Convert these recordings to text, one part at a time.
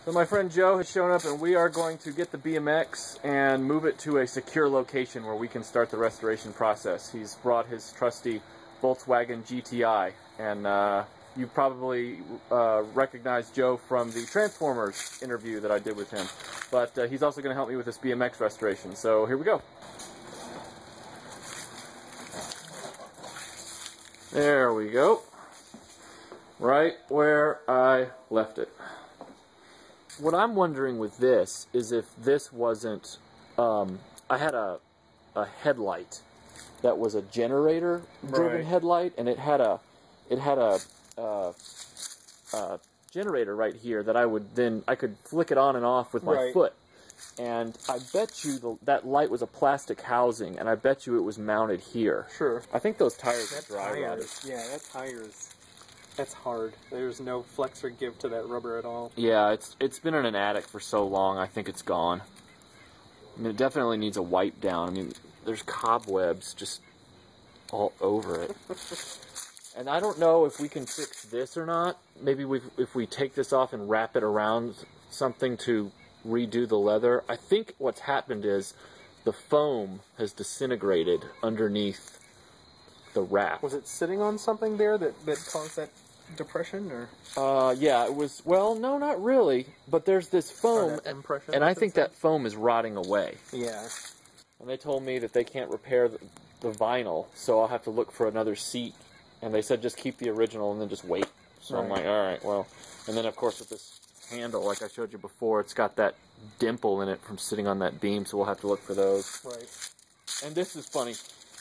So my friend Joe has shown up and we are going to get the BMX and move it to a secure location where we can start the restoration process. He's brought his trusty Volkswagen GTI, and you probably recognized Joe from the Transformers interview that I did with him. But he's also going to help me with this BMX restoration. So here we go. There we go. Right where I left it. What I'm wondering with this is if this wasn't, I had a headlight that was a generator-driven headlight, and it had a generator right here that I could flick it on and off with my foot. And I bet you that light was a plastic housing, and I bet you it was mounted here. Sure. I think those tires are dry rotted. Yeah, that tire's... That's hard. There's no flex or give to that rubber at all. Yeah, it's been in an attic for so long, I think it's gone. I mean, it definitely needs a wipe down. I mean, there's cobwebs just all over it. And I don't know if we can fix this or not. Maybe if we take this off and wrap it around something to redo the leather. I think what's happened is the foam has disintegrated underneath the wrap. Was it sitting on something there that caused that depression, or? Yeah, it was, well, no, not really, but there's this foam, and I think that foam is rotting away. Yeah. And they told me that they can't repair the vinyl, so I'll have to look for another seat, and they said just keep the original and then just wait. So I'm like, alright, well, and then of course with this handle, like I showed you before, it's got that dimple in it from sitting on that beam, so we'll have to look for those. Right. And this is funny.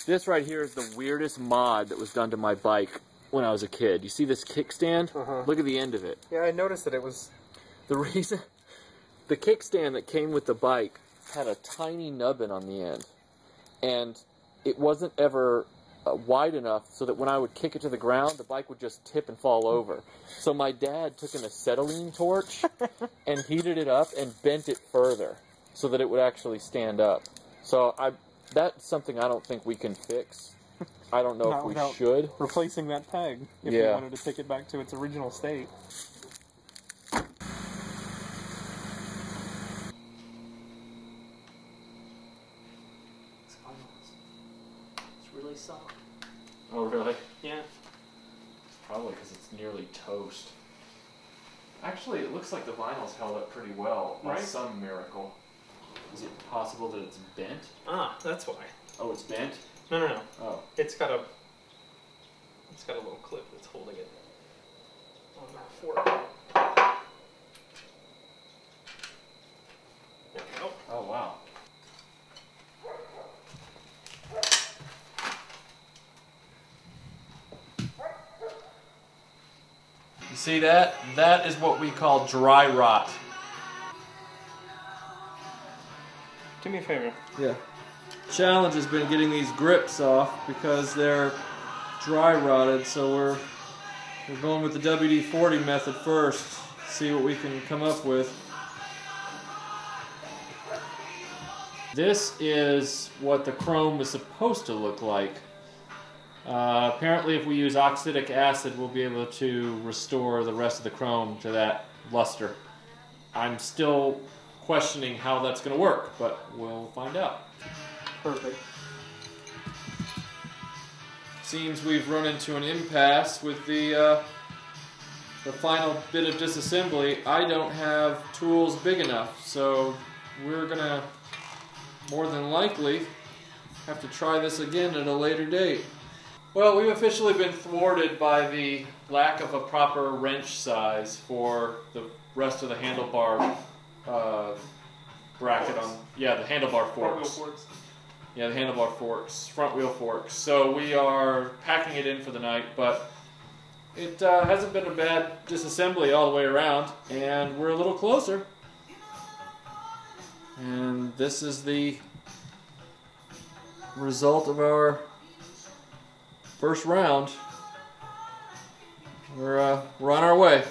This right here is the weirdest mod that was done to my bike when I was a kid. You see this kickstand? Look at the end of it. Yeah, I noticed that it was... The reason... The kickstand that came with the bike had a tiny nubbin on the end. And it wasn't ever wide enough so that when I would kick it to the ground, the bike would just tip and fall over. So my dad took an acetylene torch and heated it up and bent it further so that it would actually stand up. So that's something I don't think we can fix. I don't know if we should. Replacing that peg if you wanted to take it back to its original state. It's really soft. Oh, really? Yeah. Probably because it's nearly toast. Actually, it looks like the vinyl's held up pretty well by some miracle. Is it possible that it's bent? Ah, that's why. Oh, it's bent? No. Oh. It's got a little clip that's holding it on that fork. There we go. Oh, wow. You see that? That is what we call dry rot. Do me a favor. Yeah. Challenge has been getting these grips off because they're dry rotted, so we're going with the WD-40 method first. See what we can come up with. This is what the chrome is supposed to look like. Apparently if we use oxalic acid, we'll be able to restore the rest of the chrome to that luster. I'm still questioning how that's going to work, but we'll find out. Perfect. Seems we've run into an impasse with the final bit of disassembly. I don't have tools big enough, so we're going to more than likely have to try this again at a later date. Well, we've officially been thwarted by the lack of a proper wrench size for the rest of the handlebar bracket on, the handlebar forks. Yeah, the handlebar forks, front wheel forks. So we are packing it in for the night, but it hasn't been a bad disassembly all the way around, and we're a little closer. And this is the result of our first round. We're on our way.